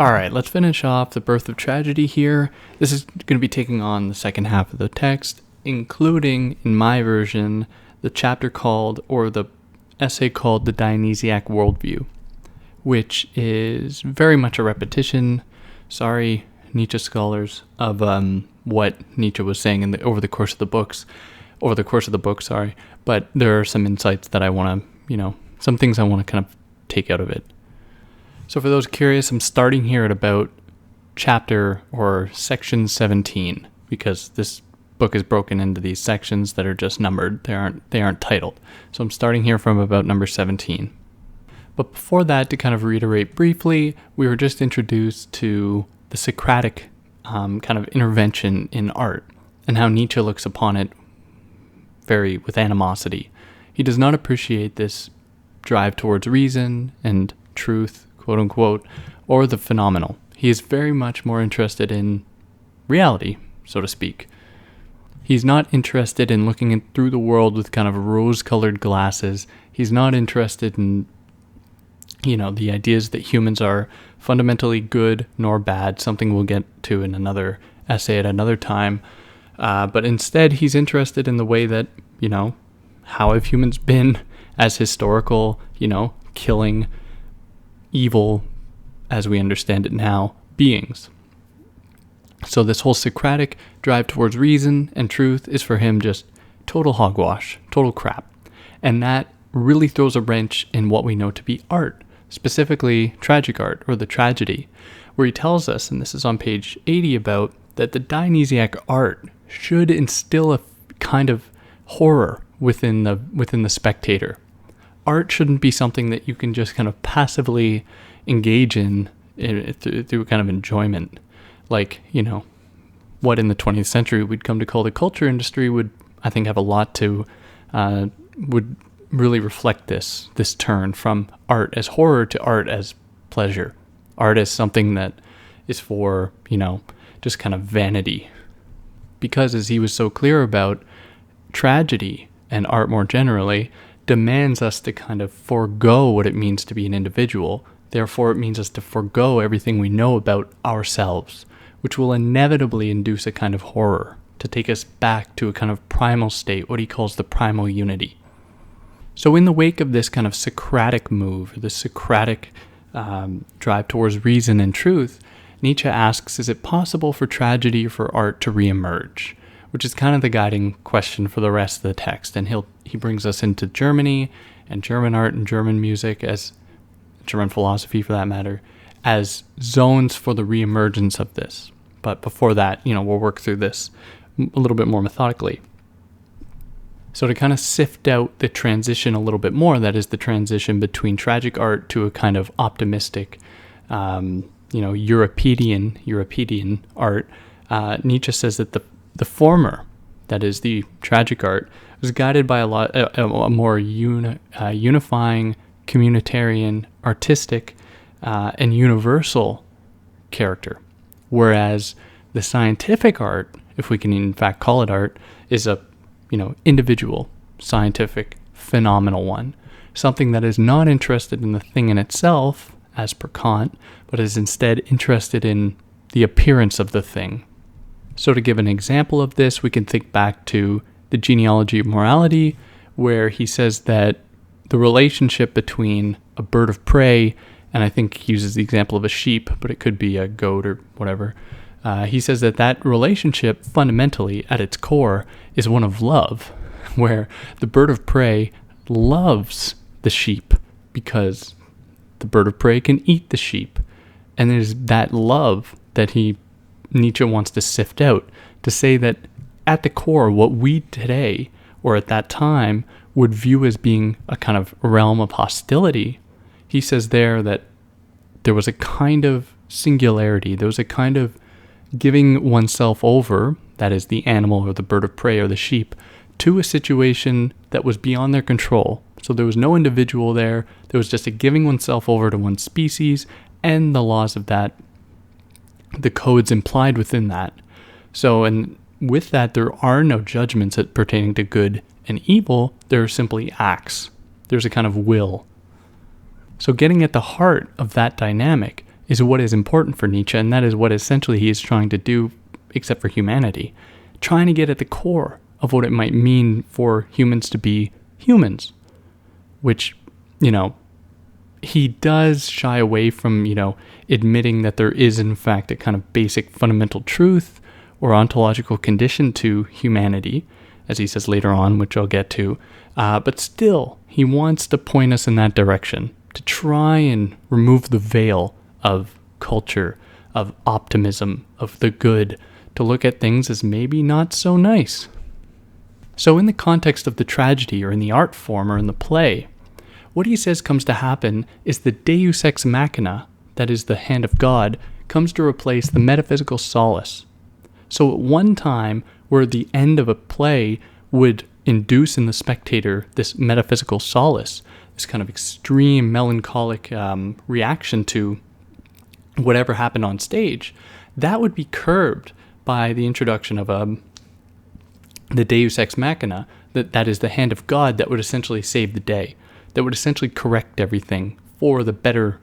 All right, let's finish off the birth of tragedy here. This is going to be taking on the second half of the text, including, in my version, the chapter called, or the essay called, The Dionysiac Worldview, which is very much a repetition, sorry, Nietzsche scholars, of what Nietzsche was saying over the course of the book, but there are some insights that I want to, some things I want to kind of take out of it. So for those curious, I'm starting here at about chapter or section 17, because this book is broken into these sections that are just numbered. They aren't titled. So I'm starting here from about number 17. But before that, to kind of reiterate briefly, we were just introduced to the Socratic kind of intervention in art and how Nietzsche looks upon it with animosity. He does not appreciate this drive towards reason and truth, quote unquote, or the phenomenal. He is very much more interested in reality, so to speak. He's not interested in looking through the world with kind of rose-colored glasses. He's not interested in, the ideas that humans are fundamentally good nor bad, something we'll get to in another essay at another time. But instead, he's interested in the way that, how have humans been as historical, killing, evil, as we understand it now, beings. So this whole Socratic drive towards reason and truth is for him just total hogwash, total crap. And that really throws a wrench in what we know to be art, specifically tragic art, or the tragedy, where he tells us, and this is on page 80, about that the Dionysiac art should instill a kind of horror within the spectator. Art shouldn't be something that you can just kind of passively engage in through kind of enjoyment. Like, what in the 20th century we'd come to call the culture industry would, I think, have a lot to, would really reflect this turn from art as horror to art as pleasure. Art as something that is for, just kind of vanity. Because as he was so clear about, tragedy and art more generally demands us to kind of forego what it means to be an individual. Therefore, it means us to forego everything we know about ourselves, which will inevitably induce a kind of horror, to take us back to a kind of primal state, what he calls the primal unity. So in the wake of this kind of Socratic move, the Socratic drive towards reason and truth, Nietzsche asks, is it possible for tragedy or for art to reemerge? Which is kind of the guiding question for the rest of the text. And he brings us into Germany and German art and German music, as German philosophy for that matter, as zones for the reemergence of this. But before that, we'll work through this a little bit more methodically. So to kind of sift out the transition a little bit more, that is the transition between tragic art to a kind of optimistic, Euripidean art, Nietzsche says that the former, that is the tragic art, was guided by a more unifying, communitarian, artistic, and universal character, whereas the scientific art, if we can in fact call it art, is a individual, scientific, phenomenal one, something that is not interested in the thing in itself, as per Kant, but is instead interested in the appearance of the thing. So to give an example of this, we can think back to the genealogy of morality, where he says that the relationship between a bird of prey, and I think he uses the example of a sheep, but it could be a goat or whatever. He says that relationship fundamentally at its core is one of love, where the bird of prey loves the sheep because the bird of prey can eat the sheep. And there's that love that Nietzsche wants to sift out, to say that at the core, what we today, or at that time, would view as being a kind of realm of hostility. He says there that there was a kind of singularity, there was a kind of giving oneself over, that is the animal or the bird of prey or the sheep, to a situation that was beyond their control. So there was no individual there, there was just a giving oneself over to one species and the laws of that, the codes implied within that. So, and with that, there are no judgments pertaining to good and evil, there are simply acts. There's a kind of will. So getting at the heart of that dynamic is what is important for Nietzsche, and that is what essentially he is trying to do, except for humanity, trying to get at the core of what it might mean for humans to be humans, which, he does shy away from, admitting that there is, in fact, a kind of basic fundamental truth or ontological condition to humanity, as he says later on, which I'll get to. But still, he wants to point us in that direction, to try and remove the veil of culture, of optimism, of the good, to look at things as maybe not so nice. So in the context of the tragedy, or in the art form, or in the play, what he says comes to happen is the deus ex machina, that is the hand of God, comes to replace the metaphysical solace. So at one time, where the end of a play would induce in the spectator this metaphysical solace, this kind of extreme melancholic reaction to whatever happened on stage, that would be curbed by the introduction of the deus ex machina, that is the hand of God that would essentially save the day, that would essentially correct everything for the better,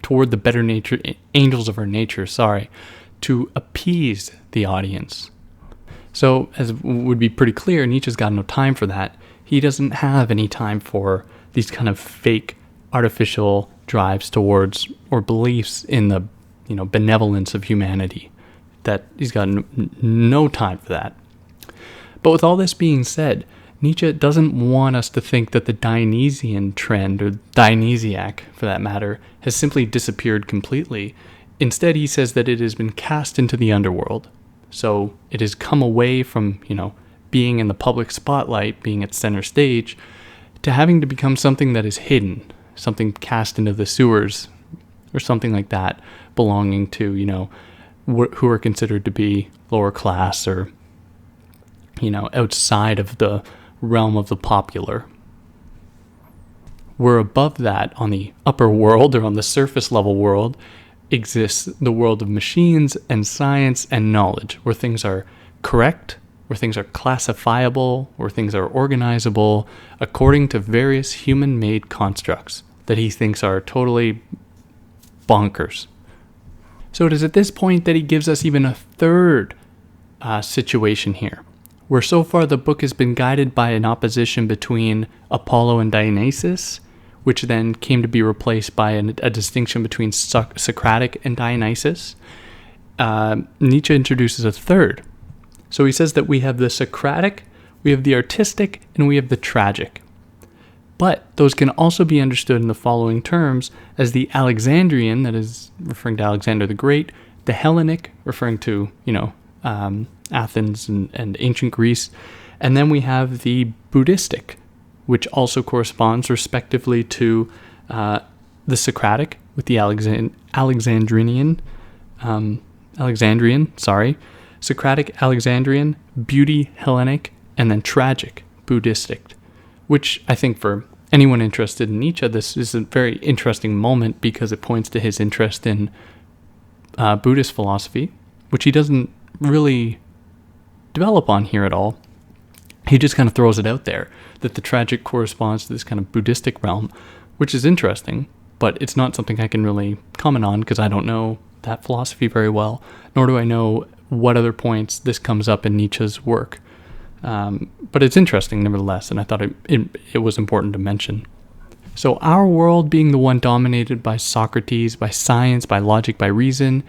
toward the better nature, angels of our nature, to appease the audience. So, as would be pretty clear, Nietzsche's got no time for that. He doesn't have any time for these kind of fake, artificial drives towards, or beliefs in the, benevolence of humanity. That he's got no time for that. But with all this being said, Nietzsche doesn't want us to think that the Dionysian trend, or Dionysiac for that matter, has simply disappeared completely. Instead, he says that it has been cast into the underworld. So it has come away from, being in the public spotlight, being at center stage, to having to become something that is hidden, something cast into the sewers, or something like that, belonging to, who are considered to be lower class, or, outside of the realm of the popular. Where above that, on the upper world, or on the surface level world, exists the world of machines and science and knowledge, where things are correct, where things are classifiable, where things are organizable according to various human-made constructs that he thinks are totally bonkers. So it is at this point that he gives us even a third situation here, where so far the book has been guided by an opposition between Apollo and Dionysus, which then came to be replaced by a distinction between Socratic and Dionysus. Nietzsche introduces a third. So he says that we have the Socratic, we have the artistic, and we have the tragic. But those can also be understood in the following terms as the Alexandrian, that is referring to Alexander the Great, the Hellenic, referring to, Athens and ancient Greece, and then we have the Buddhistic, which also corresponds respectively to the Socratic with the Alexandrian, Socratic, Alexandrian, beauty, Hellenic, and then tragic, Buddhistic, which I think for anyone interested in Nietzsche, this is a very interesting moment because it points to his interest in Buddhist philosophy, which he doesn't really develop on here at all. He just kind of throws it out there, that the tragic corresponds to this kind of Buddhistic realm, which is interesting, but it's not something I can really comment on because I don't know that philosophy very well, nor do I know what other points this comes up in Nietzsche's work. But it's interesting nevertheless, and I thought it was important to mention. So our world being the one dominated by Socrates, by science, by logic, by reason,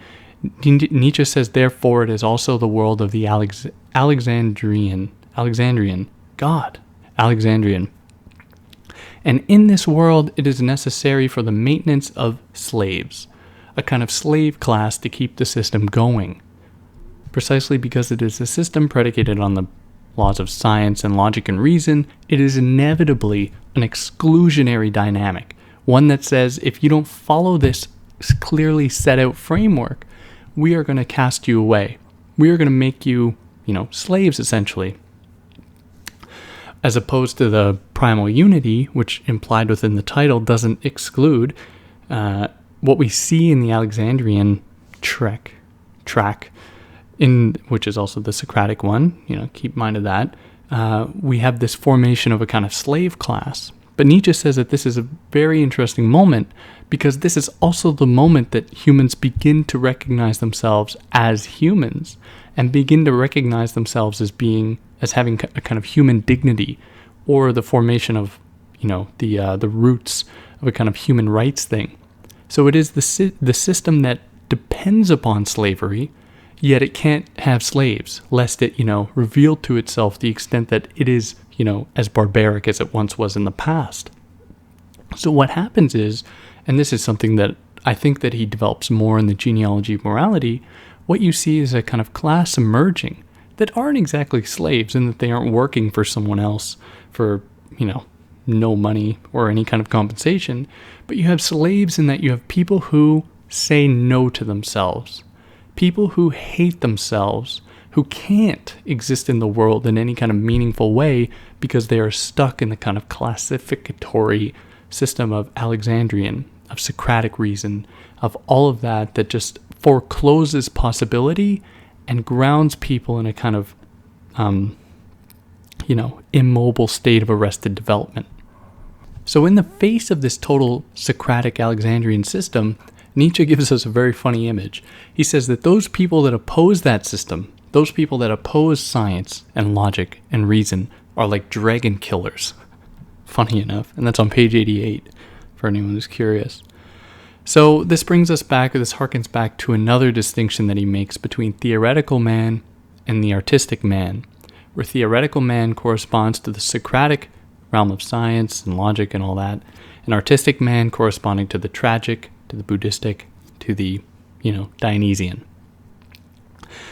Nietzsche says, therefore, it is also the world of the Alexandrian. And in this world, it is necessary for the maintenance of slaves, a kind of slave class to keep the system going. Precisely because it is a system predicated on the laws of science and logic and reason, it is inevitably an exclusionary dynamic, one that says, if you don't follow this clearly set out framework, we are going to cast you away. We are going to make you, slaves essentially. As opposed to the primal unity, which implied within the title doesn't exclude what we see in the Alexandrian track, which is also the Socratic one, keep in mind of that. We have this formation of a kind of slave class, But Nietzsche says that this is a very interesting moment because this is also the moment that humans begin to recognize themselves as humans and begin to recognize themselves as having a kind of human dignity, or the formation of, the roots of a kind of human rights thing. So it is the system that depends upon slavery, yet it can't have slaves, lest it, reveal to itself the extent that it is, as barbaric as it once was in the past. So what happens is, and this is something that I think that he develops more in the genealogy of morality, what you see is a kind of class emerging that aren't exactly slaves in that they aren't working for someone else for, no money or any kind of compensation, but you have slaves in that you have people who say no to themselves, people who hate themselves, who can't exist in the world in any kind of meaningful way because they are stuck in the kind of classificatory system of Alexandrian, of Socratic reason, of all of that just forecloses possibility and grounds people in a kind of, immobile state of arrested development. So in the face of this total Socratic Alexandrian system, Nietzsche gives us a very funny image. He says that those people that oppose that system, those people that oppose science and logic and reason, are like dragon killers. Funny enough. And that's on page 88, for anyone who's curious. So this harkens back to another distinction that he makes between theoretical man and the artistic man, where theoretical man corresponds to the Socratic realm of science and logic and all that, and artistic man corresponding to the tragic, to the Buddhistic, to the, Dionysian.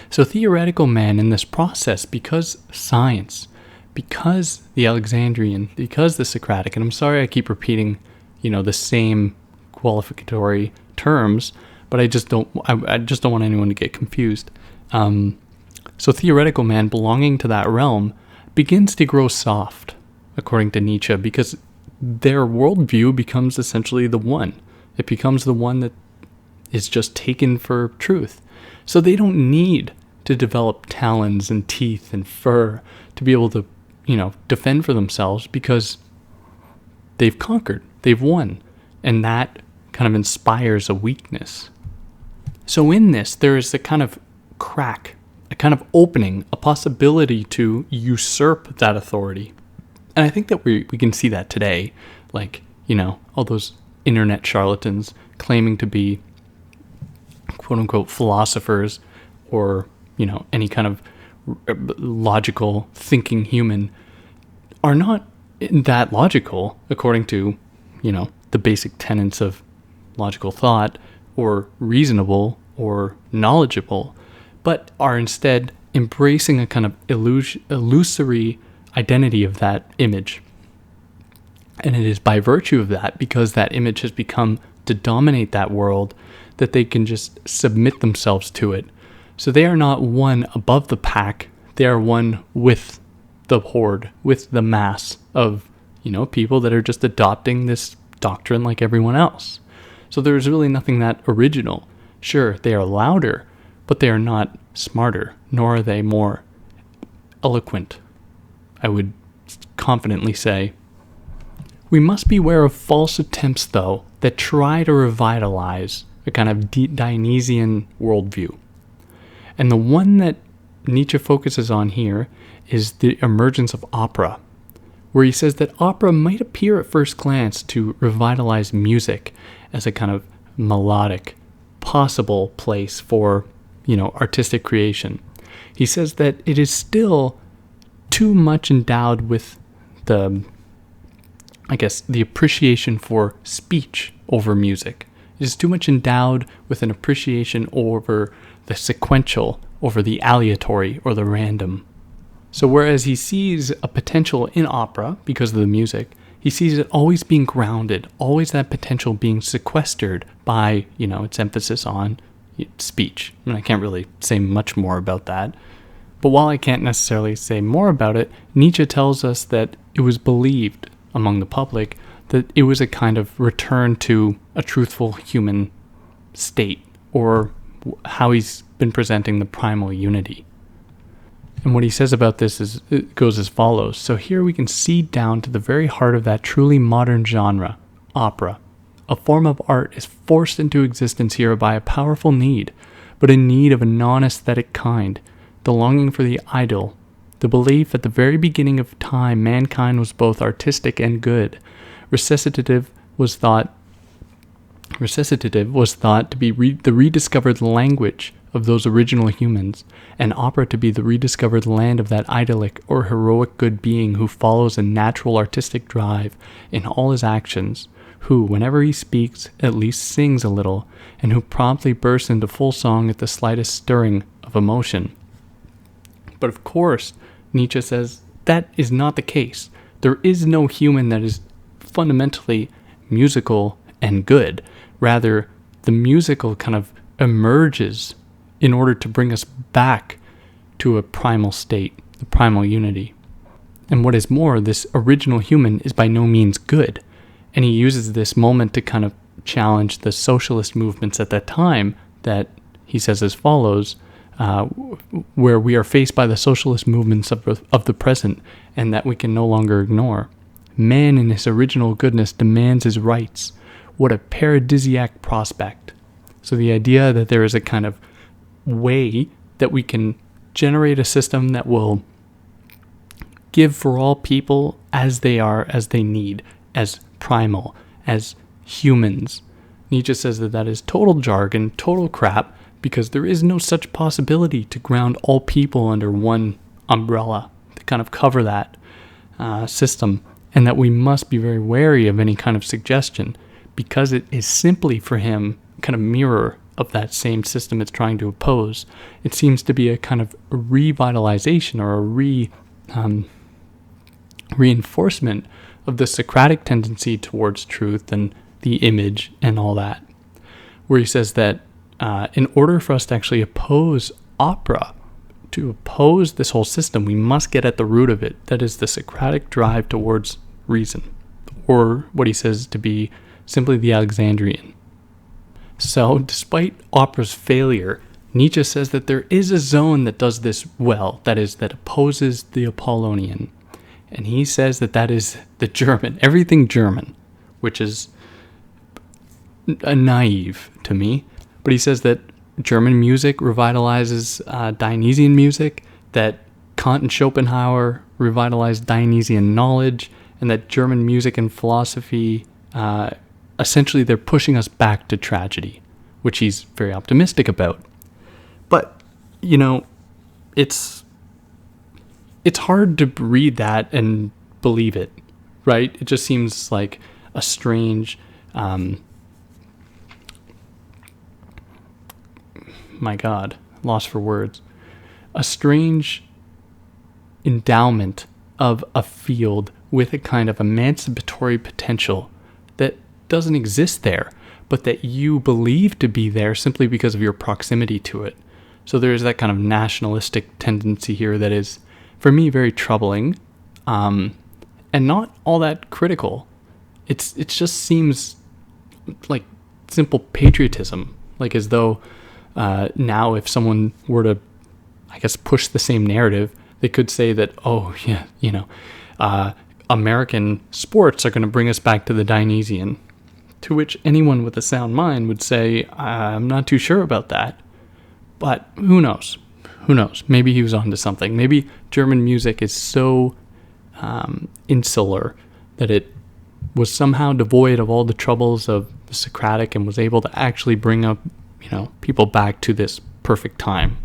So theoretical man in this process, because science, because the Alexandrian, because the Socratic, and I'm sorry I keep repeating, the same qualificatory terms, but I just don't want anyone to get confused. So theoretical man belonging to that realm begins to grow soft, according to Nietzsche, because their worldview becomes essentially the one. It becomes the one that is just taken for truth. So they don't need to develop talons and teeth and fur to be able to, defend for themselves, because they've conquered, they've won, and that kind of inspires a weakness. So in this, there is a kind of crack, a kind of opening, a possibility to usurp that authority. And I think that we can see that today, like, all those internet charlatans claiming to be quote unquote philosophers or, any kind of logical thinking human are not that logical according to, the basic tenets of logical thought, or reasonable or knowledgeable, but are instead embracing a kind of illusory identity of that image. And it is by virtue of that, because that image has become to dominate that world, that they can just submit themselves to it. So they are not one above the pack, they are one with the horde, with the mass of, people that are just adopting this doctrine like everyone else. So there is really nothing that original. Sure, they are louder, but they are not smarter, nor are they more eloquent, I would confidently say. We must beware of false attempts, though, that try to revitalize a kind of Dionysian worldview. And the one that Nietzsche focuses on here is the emergence of opera, where he says that opera might appear at first glance to revitalize music as a kind of melodic, possible place for, artistic creation. He says that it is still too much endowed with the appreciation for speech over music. It is too much endowed with an appreciation over the sequential, over the aleatory or the random. So whereas he sees a potential in opera because of the music, he sees it always being grounded, always that potential being sequestered by, its emphasis on speech. I can't really say much more about that. But while I can't necessarily say more about it, Nietzsche tells us that it was believed among the public that it was a kind of return to a truthful human state, or how he's been presenting the primal unity. And what he says about this is, it goes as follows. So here we can see down to the very heart of that truly modern genre, opera. A form of art is forced into existence here by a powerful need, but a need of a non-aesthetic kind, the longing for the ideal, the belief at the very beginning of time mankind was both artistic and good. Recitative was thought to be the rediscovered language of those original humans, and opera to be the rediscovered land of that idyllic or heroic good being who follows a natural artistic drive in all his actions, who, whenever he speaks, at least sings a little, and who promptly bursts into full song at the slightest stirring of emotion. But of course, Nietzsche says that is not the case. There is no human that is fundamentally musical and good. Rather, the musical kind of emerges in order to bring us back to a primal state, the primal unity. And what is more, this original human is by no means good. And he uses this moment to kind of challenge the socialist movements at that time that he says as follows, where we are faced by the socialist movements of the present and that we can no longer ignore. Man in his original goodness demands his rights. What a paradisiac prospect. So the idea that there is a kind of way that we can generate a system that will give for all people as they are, as they need, as primal, as humans. Nietzsche says that that is total jargon, total crap, because there is no such possibility to ground all people under one umbrella to kind of cover that system, and that we must be very wary of any kind of suggestion, because it is simply for him kind of mirror of that same system it's trying to oppose. It seems to be a kind of revitalization or a reinforcement of the Socratic tendency towards truth and the image and all that, where he says that in order for us to actually oppose opera, to oppose this whole system, we must get at the root of it. That is the Socratic drive towards reason, or what he says to be simply the Alexandrian. So, despite opera's failure, Nietzsche says that there is a zone that does this well, that is, that opposes the Apollonian. And he says that that is the German, everything German, which is naive to me. But he says that German music revitalizes Dionysian music, that Kant and Schopenhauer revitalized Dionysian knowledge, and that German music and philosophy, essentially they're pushing us back to tragedy, which he's very optimistic about. But, you know, it's hard to read that and believe it, right? It just seems like a strange, my God, lost for words, a strange endowment of a field with a kind of emancipatory potential that doesn't exist there, but that you believe to be there simply because of your proximity to it. So there is that kind of nationalistic tendency here that is, for me, very troubling, and not all that critical. It just seems like simple patriotism, like as though now if someone were to, I guess, push the same narrative, they could say that, oh yeah, you know, American sports are going to bring us back to the Dionysian. To which anyone with a sound mind would say, I'm not too sure about that. But who knows? Who knows? Maybe he was onto something. Maybe German music is so insular that it was somehow devoid of all the troubles of the Socratic and was able to actually bring up, you know, people back to this perfect time.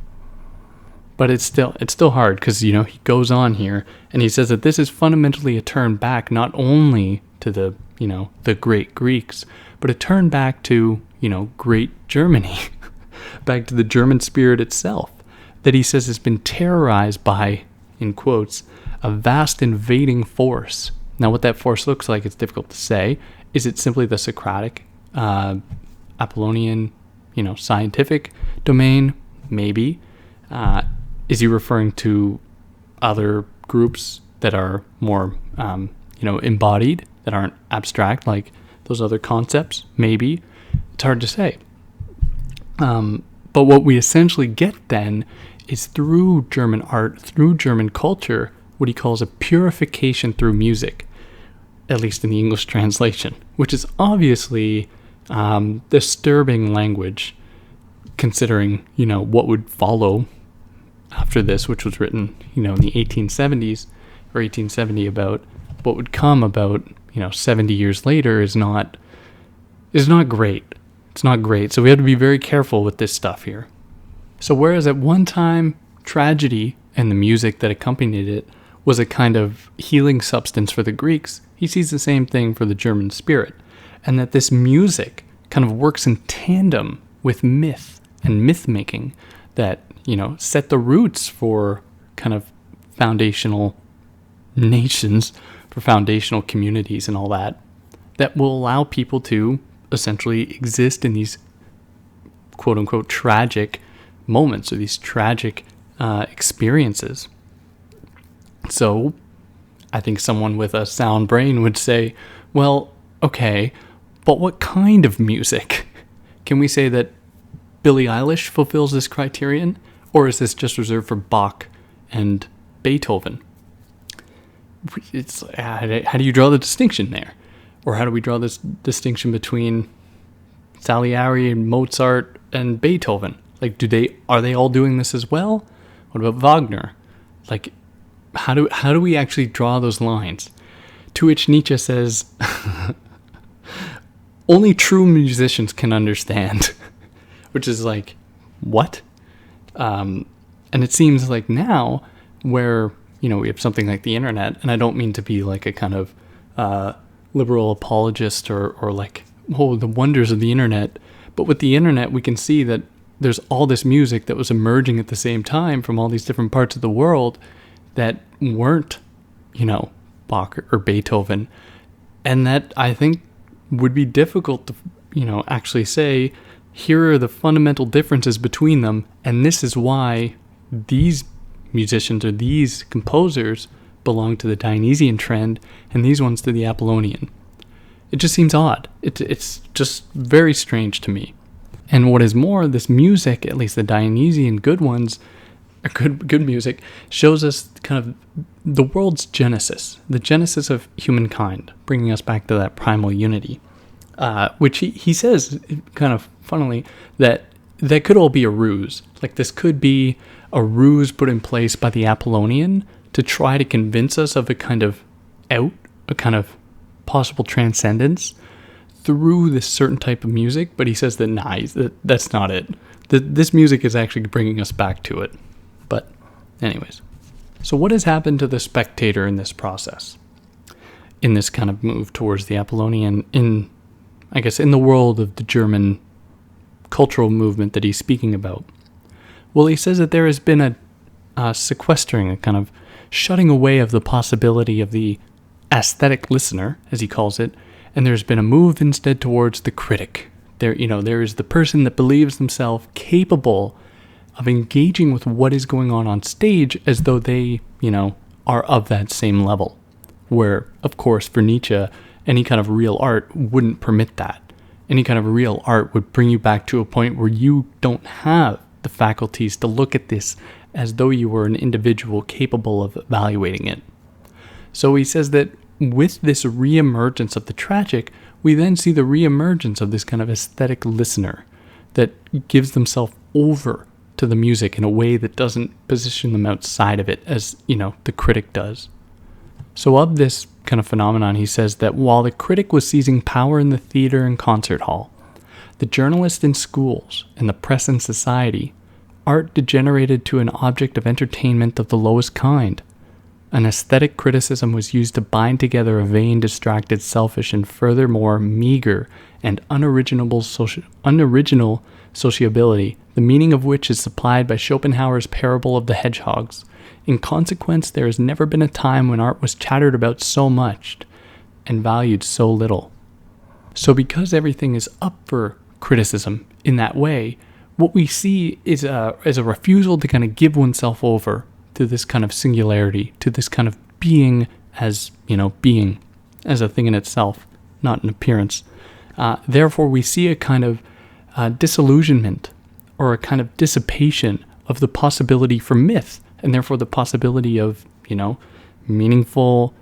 But it's still hard because, you know, he goes on here and he says that this is fundamentally a turn back not only to the, you know, the great Greeks, but a turn back to, you know, great Germany, back to the German spirit itself, that he says has been terrorized by, in quotes, a vast invading force. Now, what that force looks like, it's difficult to say. Is it simply the Socratic, Apollonian, you know, scientific domain? Maybe. Is he referring to other groups that are more, you know, embodied, that aren't abstract like those other concepts? Maybe. It's hard to say. But what we essentially get then is through German art, through German culture, what he calls a purification through music, at least in the English translation, which is obviously disturbing language, considering, what would follow after this, which was written, in the 1870s or 1870, about what would come about, 70 years later is not great. It's not great. So we have to be very careful with this stuff here. So whereas at one time, tragedy and the music that accompanied it was a kind of healing substance for the Greeks, he sees the same thing for the German spirit, and that this music kind of works in tandem with myth and myth-making that, set the roots for kind of foundational nations, for foundational communities and all that will allow people to essentially exist in these quote-unquote tragic moments or these tragic experiences. So I think someone with a sound brain would say, well, okay, but what kind of music? Can we say that Billie Eilish fulfills this criterion? Or is this just reserved for Bach and Beethoven? It's how do you draw the distinction there? Or how do we draw this distinction between Salieri and Mozart and Beethoven? Like, are they all doing this as well? What about Wagner? Like, how do we actually draw those lines? To which Nietzsche says, only true musicians can understand. Which is like, what? And it seems like now, where, we have something like the internet, and I don't mean to be like a kind of liberal apologist or like, oh, the wonders of the internet. But with the internet, we can see that there's all this music that was emerging at the same time from all these different parts of the world that weren't, Bach or Beethoven. And that I think would be difficult to, actually say, here are the fundamental differences between them, and this is why these musicians or these composers belong to the Dionysian trend, and these ones to the Apollonian. It just seems odd. It's just very strange to me. And what is more, this music, at least the Dionysian good ones, or good music, shows us kind of the world's genesis, the genesis of humankind, bringing us back to that primal unity, which he says, kind of funnily, that could all be a ruse. Like, this could be a ruse put in place by the Apollonian to try to convince us of a kind of a kind of possible transcendence through this certain type of music. But he says that that's not it. This music is actually bringing us back to it. But anyways, so what has happened to the spectator in this process, in this kind of move towards the Apollonian, in the world of the German cultural movement that he's speaking about? Well, he says that there has been a sequestering, a kind of shutting away of the possibility of the aesthetic listener, as he calls it, and there's been a move instead towards the critic. There is the person that believes themselves capable of engaging with what is going on stage as though they, are of that same level. Where, of course, for Nietzsche, any kind of real art wouldn't permit that. Any kind of real art would bring you back to a point where you don't have the faculties to look at this as though you were an individual capable of evaluating it. So he says that with this reemergence of the tragic, we then see the reemergence of this kind of aesthetic listener that gives themselves over to the music in a way that doesn't position them outside of it as, the critic does. So of this kind of phenomenon, he says that while the critic was seizing power in the theater and concert hall, the journalist in schools, and the press in society, art degenerated to an object of entertainment of the lowest kind. An aesthetic criticism was used to bind together a vain, distracted, selfish, and furthermore meager and unoriginal sociability, the meaning of which is supplied by Schopenhauer's parable of the hedgehogs. In consequence, there has never been a time when art was chattered about so much and valued so little. So because everything is up for criticism in that way, what we see is a refusal to kind of give oneself over to this kind of singularity, to this kind of being as, being as a thing in itself, not an appearance. Therefore, we see a kind of disillusionment or a kind of dissipation of the possibility for myth, and therefore the possibility of, meaningful,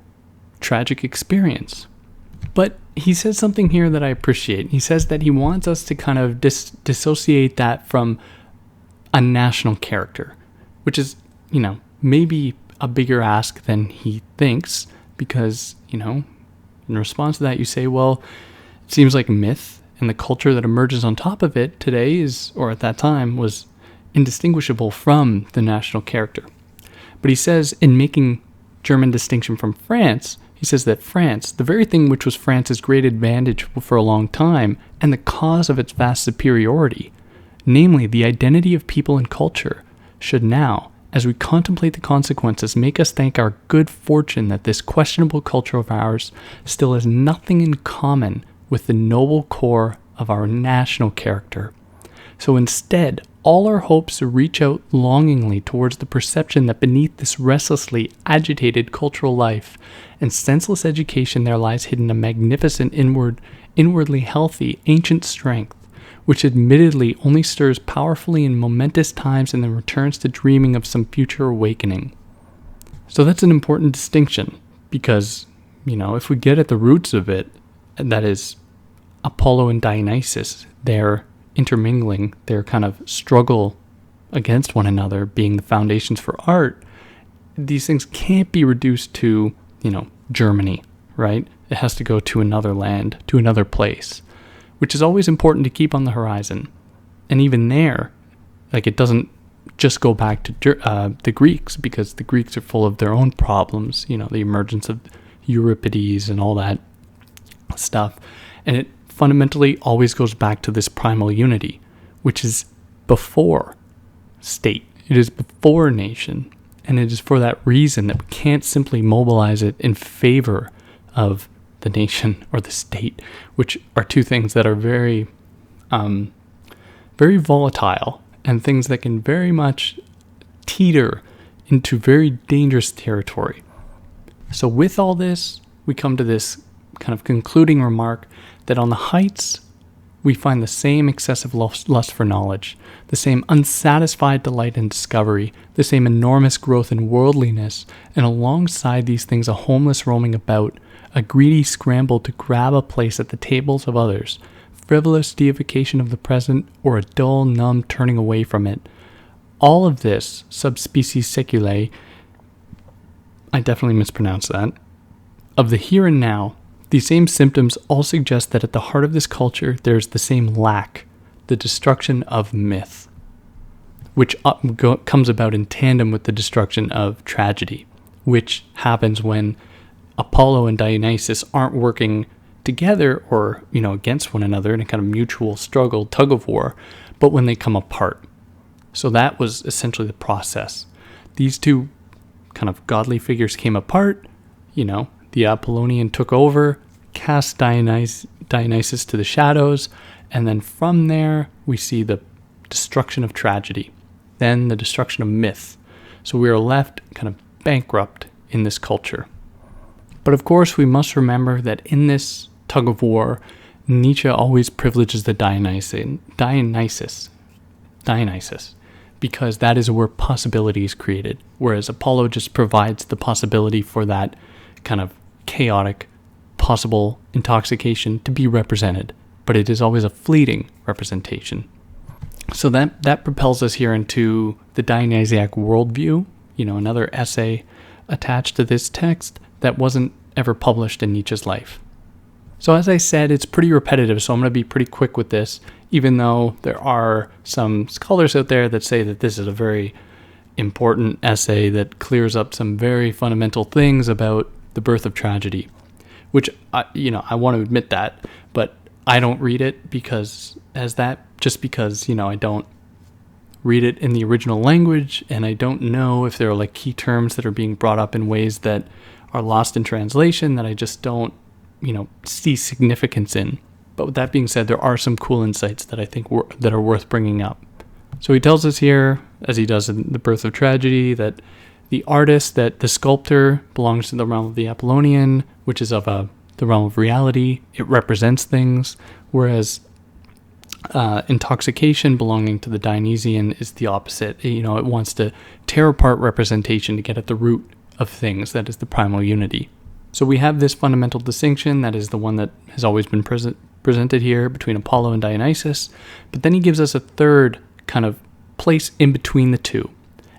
tragic experience. But he says something here that I appreciate. He says that he wants us to kind of dissociate that from a national character, which is, maybe a bigger ask than he thinks, because, in response to that, you say, well, it seems like myth and the culture that emerges on top of it today is, or at that time, was indistinguishable from the national character. But he says, in making German distinction from France, he says that France, the very thing which was France's great advantage for a long time, and the cause of its vast superiority, namely the identity of people and culture, should now, as we contemplate the consequences, make us thank our good fortune that this questionable culture of ours still has nothing in common with the noble core of our national character. So instead, all our hopes reach out longingly towards the perception that beneath this restlessly agitated cultural life and senseless education there lies hidden a magnificent inwardly healthy ancient strength, which admittedly only stirs powerfully in momentous times and then returns to dreaming of some future awakening. So that's an important distinction, because, if we get at the roots of it, that is Apollo and Dionysus, their intermingling, their kind of struggle against one another being the foundations for art, these things can't be reduced to, Germany, right? It has to go to another land, to another place, which is always important to keep on the horizon. And even there, it doesn't just go back to the Greeks, because the Greeks are full of their own problems, the emergence of Euripides and all that stuff. And it fundamentally always goes back to this primal unity, which is before state. It is before nation. And it is for that reason that we can't simply mobilize it in favor of the nation or the state, which are two things that are very, very volatile, and things that can very much teeter into very dangerous territory. So with all this, we come to this kind of concluding remark that on the heights, we find the same excessive lust for knowledge, the same unsatisfied delight in discovery, the same enormous growth in worldliness, and alongside these things a homeless roaming about, a greedy scramble to grab a place at the tables of others, frivolous deification of the present, or a dull, numb turning away from it. All of this, subspecies seculae, I definitely mispronounced that, of the here and now, these same symptoms all suggest that at the heart of this culture there is the same lack, the destruction of myth, which comes about in tandem with the destruction of tragedy, which happens when Apollo and Dionysus aren't working together or, against one another in a kind of mutual struggle, tug of war, but when they come apart. So that was essentially the process. These two kind of godly figures came apart, the Apollonian took over, cast Dionysus to the shadows, and then from there we see the destruction of tragedy, then the destruction of myth. So we are left kind of bankrupt in this culture. But of course we must remember that in this tug of war, Nietzsche always privileges the Dionysus, because that is where possibility is created, whereas Apollo just provides the possibility for that kind of chaotic possible intoxication to be represented, but it is always a fleeting representation. So that propels us here into the Dionysiac worldview, another essay attached to this text that wasn't ever published in Nietzsche's life. So as I said, it's pretty repetitive, so I'm going to be pretty quick with this, even though there are some scholars out there that say that this is a very important essay that clears up some very fundamental things about the birth of tragedy, which, I want to admit that, but I don't read it because I don't read it in the original language, and I don't know if there are key terms that are being brought up in ways that are lost in translation that I just don't, see significance in. But with that being said, there are some cool insights that I think that are worth bringing up. So he tells us here, as he does in The Birth of Tragedy, that the sculptor belongs to the realm of the Apollonian, which is of the realm of reality. It represents things, whereas Intoxication, belonging to the Dionysian, is the opposite. It wants to tear apart representation to get at the root of things, that is the primal unity. So we have this fundamental distinction, that is the one that has always been presented here between Apollo and Dionysus, but then he gives us a third kind of place in between the two.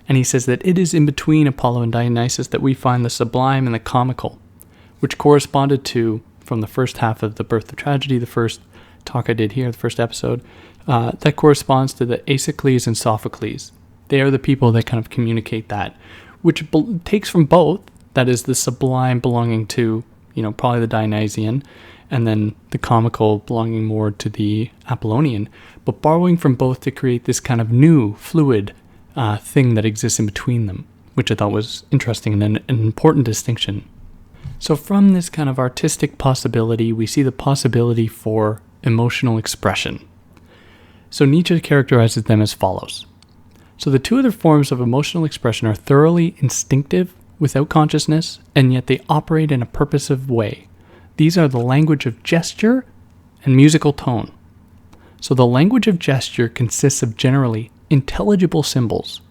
And he says that it is in between Apollo and Dionysus that we find the sublime and the comical, which corresponded to, from the first half of The Birth of Tragedy, the first talk I did here, the first episode, that corresponds to the Aeschylus and Sophocles. They are the people that kind of communicate that, which takes from both, that is the sublime belonging to, probably the Dionysian, and then the comical belonging more to the Apollonian, but borrowing from both to create this kind of new, fluid thing that exists in between them, which I thought was interesting and an important distinction. So from this kind of artistic possibility, we see the possibility for emotional expression. So Nietzsche characterizes them as follows. So the two other forms of emotional expression are thoroughly instinctive, without consciousness, and yet they operate in a purposive way. These are the language of gesture and musical tone. So the language of gesture consists of generally intelligible symbols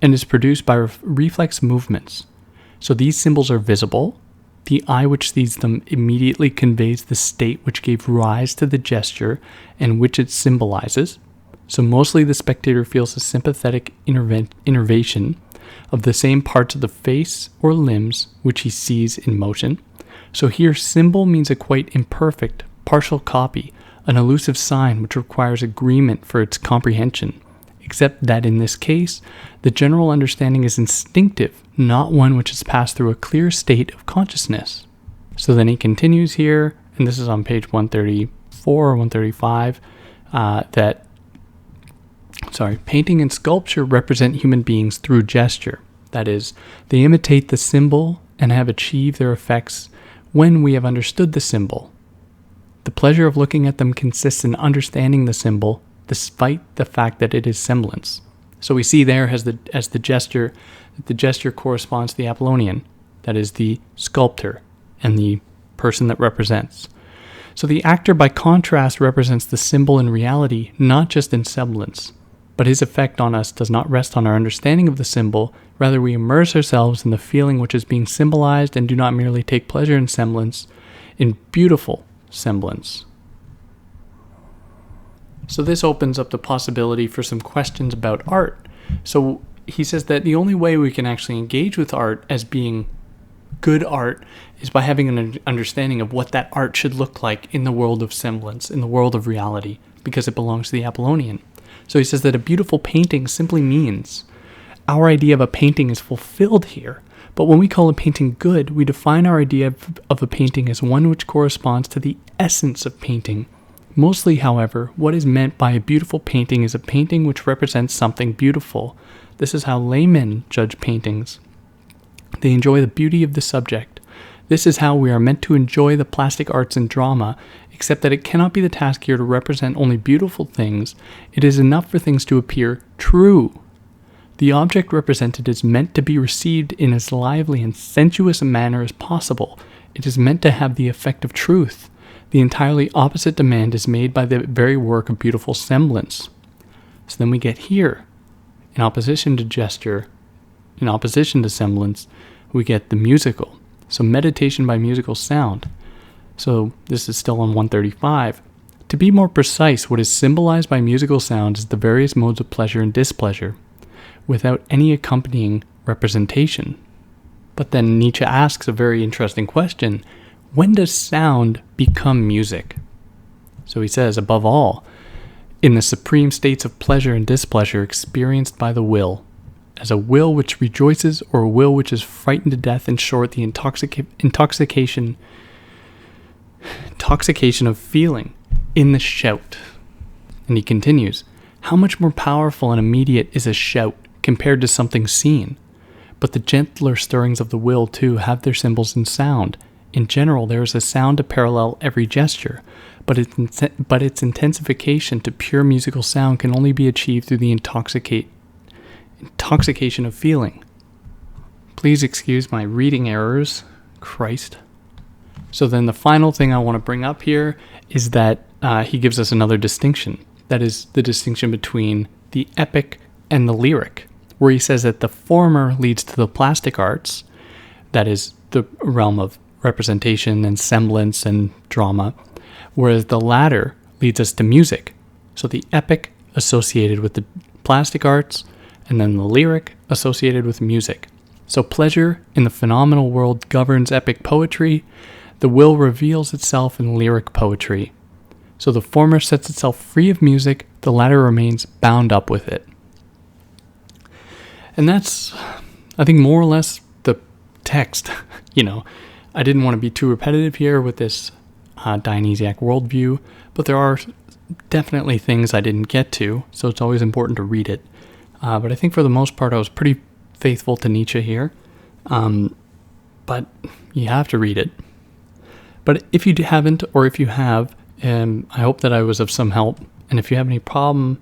and is produced by reflex movements. So these symbols are visible. The eye which sees them immediately conveys the state which gave rise to the gesture and which it symbolizes. So mostly the spectator feels a sympathetic innervation of the same parts of the face or limbs which he sees in motion. So here symbol means a quite imperfect, partial copy, an elusive sign which requires agreement for its comprehension, except that in this case, the general understanding is instinctive, not one which has passed through a clear state of consciousness. So then he continues here, and this is on page 134 or 135, painting and sculpture represent human beings through gesture. That is, they imitate the symbol and have achieved their effects when we have understood the symbol. The pleasure of looking at them consists in understanding the symbol, despite the fact that it is semblance. So we see there as the gesture, that the gesture corresponds to the Apollonian, that is the sculptor and the person that represents. So the actor, by contrast, represents the symbol in reality, not just in semblance. But his effect on us does not rest on our understanding of the symbol. Rather, we immerse ourselves in the feeling which is being symbolized and do not merely take pleasure in semblance, in beautiful semblance. So this opens up the possibility for some questions about art. So he says that the only way we can actually engage with art as being good art is by having an understanding of what that art should look like in the world of semblance, in the world of reality, because it belongs to the Apollonian. So he says that a beautiful painting simply means our idea of a painting is fulfilled here. But when we call a painting good, we define our idea of a painting as one which corresponds to the essence of painting. Mostly, however, what is meant by a beautiful painting is a painting which represents something beautiful. This is how laymen judge paintings. They enjoy the beauty of the subject. This is how we are meant to enjoy the plastic arts and drama, except that it cannot be the task here to represent only beautiful things. It is enough for things to appear true. The object represented is meant to be received in as lively and sensuous a manner as possible. It is meant to have the effect of truth. The entirely opposite demand is made by the very work of beautiful semblance. So then we get here, in opposition to gesture, in opposition to semblance, we get the musical. So meditation by musical sound. So this is still on 135. To be more precise, what is symbolized by musical sound is the various modes of pleasure and displeasure, without any accompanying representation. But then Nietzsche asks a very interesting question. When does sound become music? So he says, above all, in the supreme states of pleasure and displeasure experienced by the will, as a will which rejoices or a will which is frightened to death, in short, the intoxication of feeling in the shout. And he continues, how much more powerful and immediate is a shout compared to something seen? But the gentler stirrings of the will, too, have their symbols in sound. In general, there is a sound to parallel every gesture, but its intensification to pure musical sound can only be achieved through the intoxication of feeling. Please excuse my reading errors. Christ. So then the final thing I want to bring up here is that he gives us another distinction. that is the distinction between the epic and the lyric, where he says that the former leads to the plastic arts, that is the realm of representation and semblance and drama, whereas the latter leads us to music. So the epic associated with the plastic arts, and then the lyric associated with music. So pleasure in the phenomenal world governs epic poetry. The will reveals itself in lyric poetry. So the former sets itself free of music, the latter remains bound up with it. And that's, I think, more or less the text. I didn't want to be too repetitive here with this Dionysiac worldview, but there are definitely things I didn't get to, so it's always important to read it. But I think for the most part, I was pretty faithful to Nietzsche here. But you have to read it. But if you haven't, or if you have, I hope that I was of some help. And if you have any problem